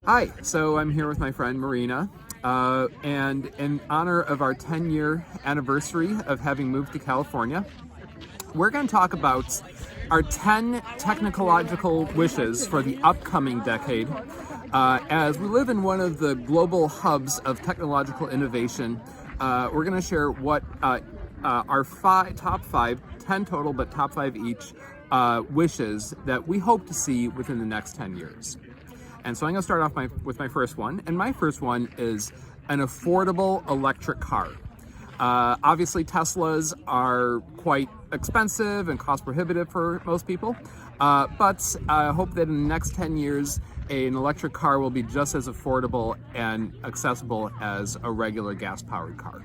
Hi, so I'm here with my friend Marina, and in honor of our 10-year anniversary of having moved to California, we're going to talk about our 10 technological wishes for the upcoming decade. As we live in one of the global hubs of technological innovation, we're going to share what our top five, 10 total, but top five each, wishes that we hope to see within the next 10 years. And so I'm going to start off with my first one. And my first one is an affordable electric car. Obviously, Teslas are quite expensive and cost prohibitive for most people. But I hope that in the next 10 years, an electric car will be just as affordable and accessible as a regular gas-powered car.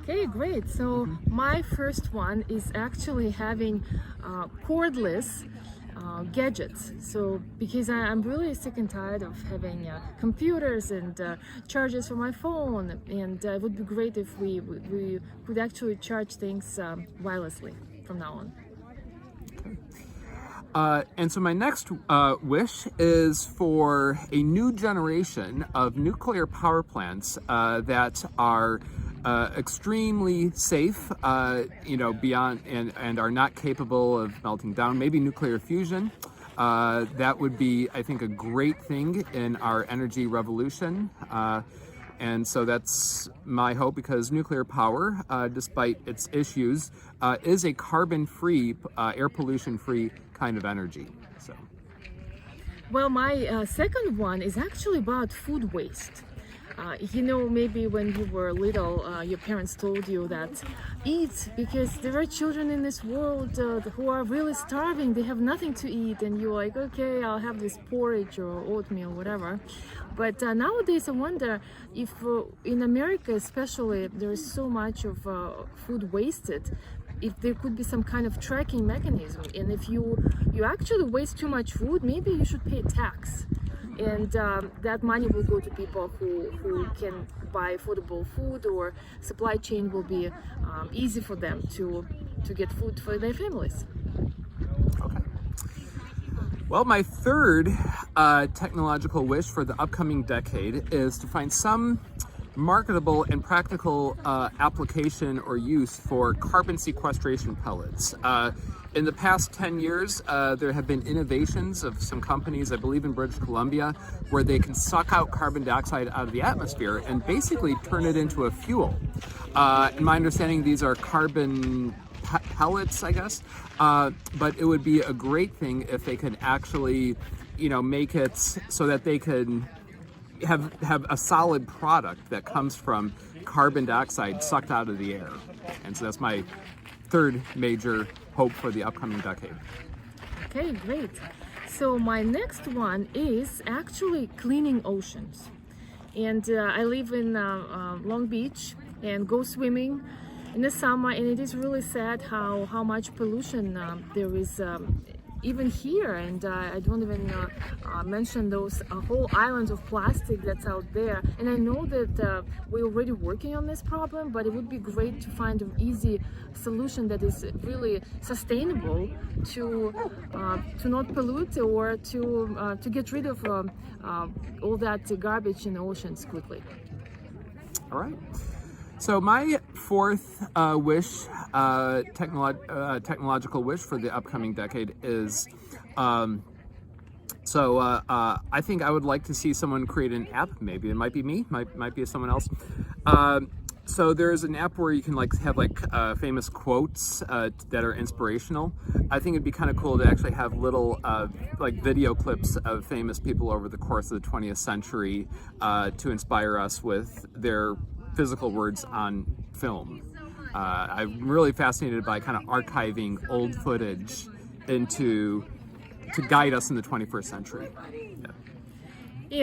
Okay, great. So my first one is actually having cordless gadgets. So because I'm really sick and tired of having computers and chargers for my phone, and it would be great if we could actually charge things wirelessly from now on. And so my next wish is for a new generation of nuclear power plants that are extremely safe, beyond and are not capable of melting down. Maybe nuclear fusion. That would be, I think, a great thing in our energy revolution. And so that's my hope, because nuclear power, despite its issues, is a carbon-free, air pollution-free kind of energy. So, well, my second one is actually about food waste. Maybe when you were little, your parents told you that eat, because there are children in this world who are really starving, they have nothing to eat, and you're like, okay, I'll have this porridge or oatmeal, whatever. But nowadays I wonder if in America especially there is so much of food wasted, if there could be some kind of tracking mechanism, and if you actually waste too much food, maybe you should pay a tax. And that money will go to people who can buy affordable food, or supply chain will be easy for them to get food for their families. okay. Well, my third technological wish for the upcoming decade is to find some marketable and practical application or use for carbon sequestration pellets. In the past 10 years, there have been innovations of some companies, I believe in British Columbia, where they can suck out carbon dioxide out of the atmosphere and basically turn it into a fuel. In my understanding, these are carbon pellets, I guess, but it would be a great thing if they could actually, make it so that they could have a solid product that comes from carbon dioxide sucked out of the air. And so that's my third major hope for the upcoming decade. Okay, great. So my next one is actually cleaning oceans. And I live in Long Beach and go swimming in the summer, and it is really sad how much pollution there is even here, and I don't even mention those whole islands of plastic that's out there. And I know that we're already working on this problem, but it would be great to find an easy solution that is really sustainable to not pollute, or to get rid of all that garbage in the oceans quickly. All right. So my fourth technological wish for the upcoming decade is, I think I would like to see someone create an app. Maybe it might be me, might be someone else. So there's an app where you can have famous quotes that are inspirational. I think it'd be kind of cool to actually have little video clips of famous people over the course of the 20th century to inspire us with their physical words on film. I'm really fascinated by kind of archiving old footage to guide us in the 21st century. Yeah.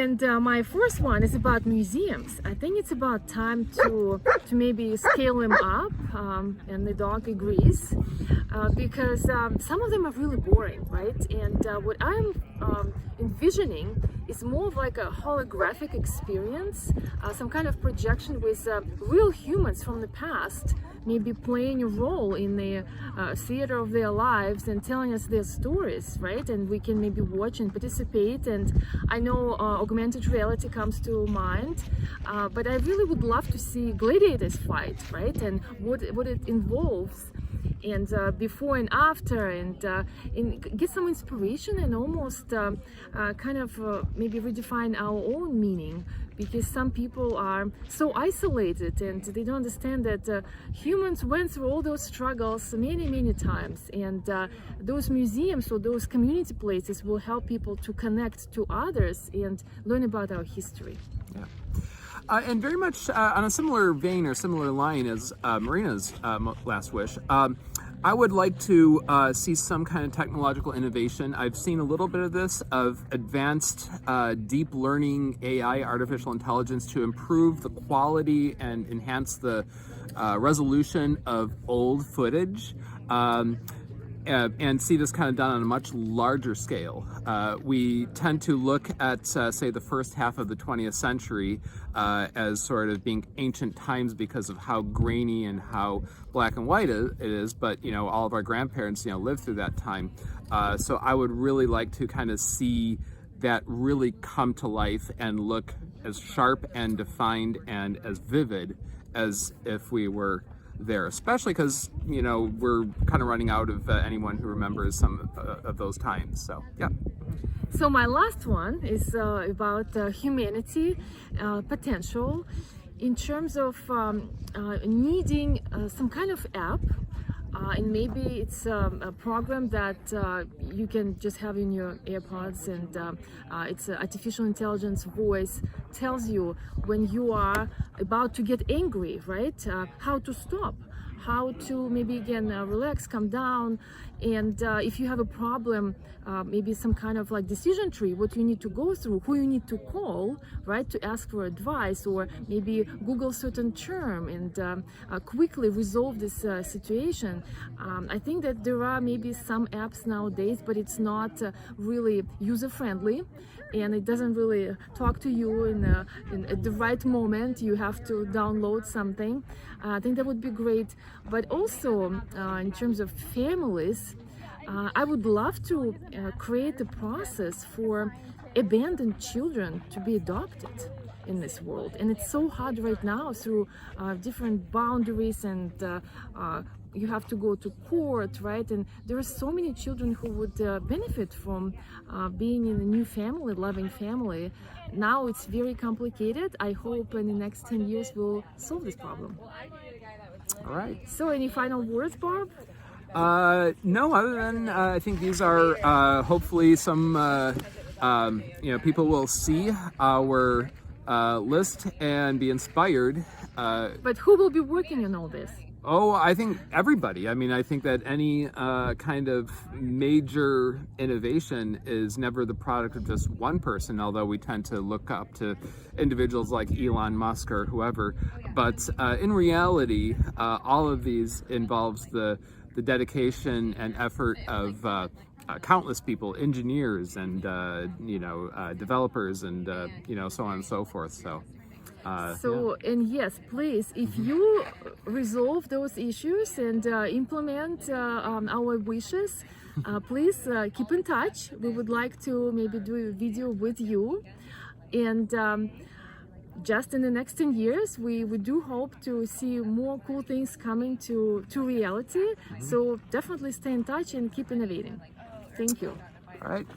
And my fourth one is about museums. I think it's about time to maybe scale them up, and the dog agrees, because some of them are really boring, right? And what I'm envisioning is more of like a holographic experience, some kind of projection with real humans from the past maybe playing a role in the theater of their lives and telling us their stories, right? And we can maybe watch and participate. And I know augmented reality comes to mind, but I really would love to see gladiators fight, right? And what it involves, and before and after, and get some inspiration, and almost kind of maybe redefine our own meaning, because some people are so isolated and they don't understand that humans went through all those struggles many times, and those museums or those community places will help people to connect to others and learn about our history. Yeah. And very much on a similar vein or similar line as Marina's last wish, I would like to see some kind of technological innovation. I've seen a little bit of this, of advanced deep learning AI, artificial intelligence, to improve the quality and enhance the resolution of old footage. And see this kind of done on a much larger scale. We tend to look at, say, the first half of the 20th century as sort of being ancient times because of how grainy and how black and white it is, but, you know, all of our grandparents, you know, lived through that time. So I would really like to kind of see that really come to life and look as sharp and defined and as vivid as if we were there, especially because, you know, we're kind of running out of anyone who remembers some of those times. So yeah. So my last one is about humanity potential in terms of needing some kind of app, and maybe it's a program that you can just have in your AirPods, and it's artificial intelligence voice tells you when you are about to get angry, right? How to stop, how to maybe again relax, calm down, and if you have a problem, maybe some kind of like decision tree, what you need to go through, who you need to call, right, to ask for advice, or maybe Google certain term and quickly resolve this situation. I think that there are maybe some apps nowadays, but it's not really user-friendly, and it doesn't really talk to you in at the right moment. You have to download something. I think that would be great. But also in terms of families, I would love to create a process for abandoned children to be adopted in this world. And it's so hard right now through different boundaries, and you have to go to court, right? And there are so many children who would benefit from being in a new family, loving family. Now it's very complicated. I hope in the next 10 years we'll solve this problem. All right. So any final words, Barb? No, other than I think these are hopefully some, you know, people will see our list and be inspired. But who will be working on all this? Oh, I think everybody. I mean, I think that any kind of major innovation is never the product of just one person, although we tend to look up to individuals like Elon Musk or whoever. But in reality, all of these involves the dedication and effort of countless people, engineers and, you know, developers and, you know, so on and so forth. So. Yeah. And yes, please, if you resolve those issues and implement our wishes, please keep in touch. We would like to maybe do a video with you, and just in the next 10 years we do hope to see more cool things coming to reality. So definitely stay in touch and keep innovating. Thank you. All right.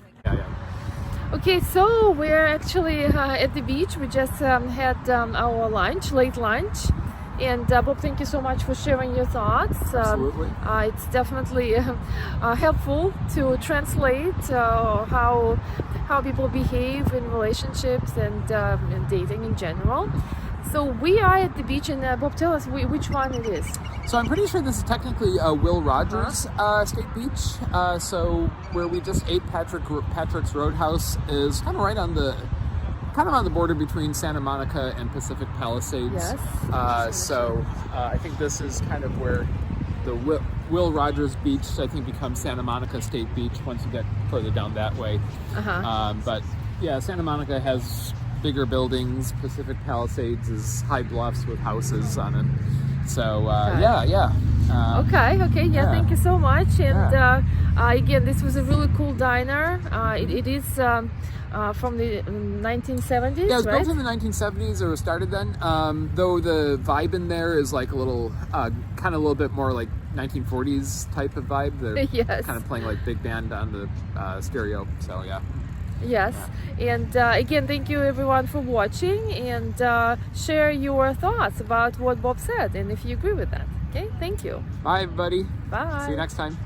Okay, so we're actually at the beach. We just had our lunch, late lunch. And Bob, thank you so much for sharing your thoughts. Absolutely. It's definitely helpful to translate how people behave in relationships and dating in general. So we are at the beach, and Bob, tell us which one it is. So I'm pretty sure this is technically Will Rogers State Beach. So where we just ate, Patrick's Roadhouse is kind of right on the border between Santa Monica and Pacific Palisades. Yes. So I think this is kind of where the Will Rogers Beach, I think, becomes Santa Monica State Beach once you get further down that way. But yeah, Santa Monica has bigger buildings. Pacific Palisades is high bluffs with houses on a So Okay. yeah. Okay, yeah, yeah. thank you so much. And Yeah. again, this was a really cool diner. It is from the 1970s, Yeah, it was right? built in the 1970s, or was started then. Though the vibe in there is like a little, kind of a little bit more like 1940s type of vibe. They're Yes. kind of playing like big band on the stereo. So yeah. Yes, and again, thank you everyone for watching, and share your thoughts about what Bob said, and if you agree with that. Okay, thank you. Bye, everybody. Bye. See you next time.